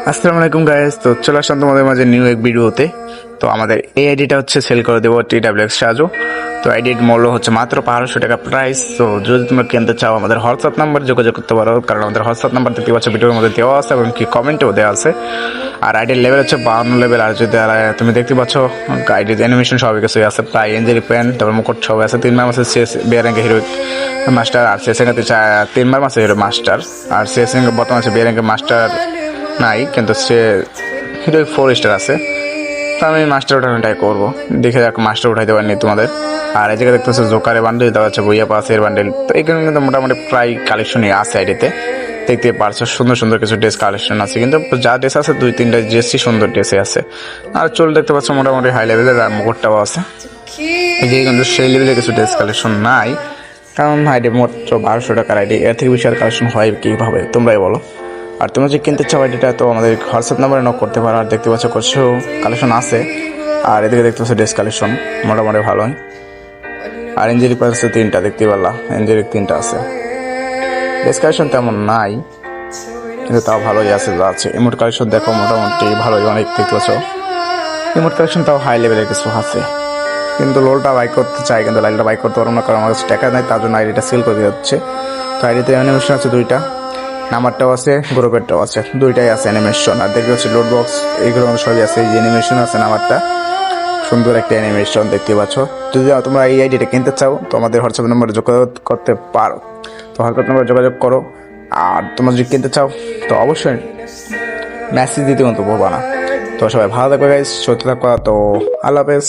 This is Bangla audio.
আসসালামু আলাইকুম গাইস। তো চলে আসলাম তোমাদের মাঝে নিউ এক ভিডিওতে। তো আমাদের এই আইডিটা হচ্ছে সেল করে দেবো TWX সাজু। তো আইডির মূল্য হচ্ছে মাত্র 1200 টাকা প্রাইস। তো যদি তোমরা কিনতে চাও আমাদের হোয়াটসঅ্যাপ নাম্বার যোগাযোগ করতে পারো, কারণ আমাদের হোয়াটসঅ্যাপ নাম্বার দেখতে পাচ্ছ ভিডিওর মধ্যে দেওয়া আছে এবং কি কমেন্টেও দেওয়া আছে। আর আইডির লেভেল হচ্ছে 52 লেভেল। আর যদি তুমি দেখতে পাচ্ছ আইডির অ্যানিমেশন সবই কিছুই আছে, প্রায় এঞ্জেলি প্যান, তারপর মুকুট সবাই আছে। 3 মাস আছে বিয়ারেঙ্গে হিরো মাস্টার, আর সেসেঙ্গাতে 3 মাস হিরো মাস্টার, আর সেসেঙ্গে বর্তমানে আছে বিয়ারেঙ্গে মাস্টার নাই, কিন্তু সে হিরো 4 স্টার আছে। তো আমি মাস্টার ওঠানো ট্রাই করবো, দেখে যাক মাস্টার উঠাইতে পারিনি তোমাদের। আর এই জায়গায় দেখতে হচ্ছে জোকারের বান্ডেল দেওয়া হচ্ছে, বইয়া পাসের বান্ডেল। তো এখানে কিন্তু মোটামুটি প্রায় কালেকশনই আছে আইডিতে, দেখতে পারছো সুন্দর সুন্দর কিছু ড্রেস কালেকশন আছে। কিন্তু যা ড্রেস আছে 2-3টা ড্রেসই সুন্দর ড্রেসে আছে। আর চুল দেখতে পাচ্ছ মোটামুটি হাই লেভেলের, আর মুকুটটাও আছে। এই যে কিন্তু সেই লেভেলের কিছু ড্রেস কালেকশন নাই, কারণ আইডি মাত্র 1200 টাকার আইডি, এর থেকে বেশি আর কালেকশন হয় কীভাবে তোমরাই বলো। আর তোমরা যে কিনতে চাও আইডিটা, তো আমাদের হোয়াটসঅ্যাপ নাম্বারে নক করতে পারো। আর দেখতে পাচ্ছ কিছু কালেকশন আছে, আর এদিকে দেখতে পাচ্ছ ড্রেস কালেকশন মোটামুটি ভালোই। আর ইঞ্জুরি পাচ্ছে 3টা, দেখতে পারলা ইঞ্জুরি 3টা আছে। ড্রেস কালেকশন তেমন নাই, কিন্তু তাও ভালোই আছে যা আছে। ইমোট কালেকশন দেখো মোটামুটি ভালোই, অনেক দেখতে পাচ্ছ ইমোট কালেকশন তাও হাই লেভেলের কিছু আছে। কিন্তু লোলটা বাই করতে চাই, কিন্তু লাইলটা বাই করতে পারবো না, কারণ আমার কাছে টাকা নেই, তার জন্য আইডিটা সেল করে দিয়ে হচ্ছে। তো আইডিতে অ্যানিমেশন আছে 2টা, নাম্বারটাও আছে, গ্রুপেরটাও আছে, 2টাই আছে অ্যানিমেশন। আর দেখতে হচ্ছে লোড বক্স, এইগুলো সবই আছে। এই যে অ্যানিমেশন আছে, নাম্বারটা সুন্দর একটা অ্যানিমেশন দেখতে পাচ্ছ। যদি তোমরা এই আইডিটা কিনতে চাও, তো আমাদের হোয়াটসঅ্যাপ নম্বরে যোগাযোগ করতে পারো। তো হোয়াটসঅ্যাপ নম্বরে যোগাযোগ করো। আর তোমরা যদি কিনতে চাও, তো অবশ্যই মেসেজ দিতে কিন্তু ভুলবা না। তো সবাই ভালো থাকবে গাইস, সুস্থ থাকবা। তো আল্লাহ হাফেজ।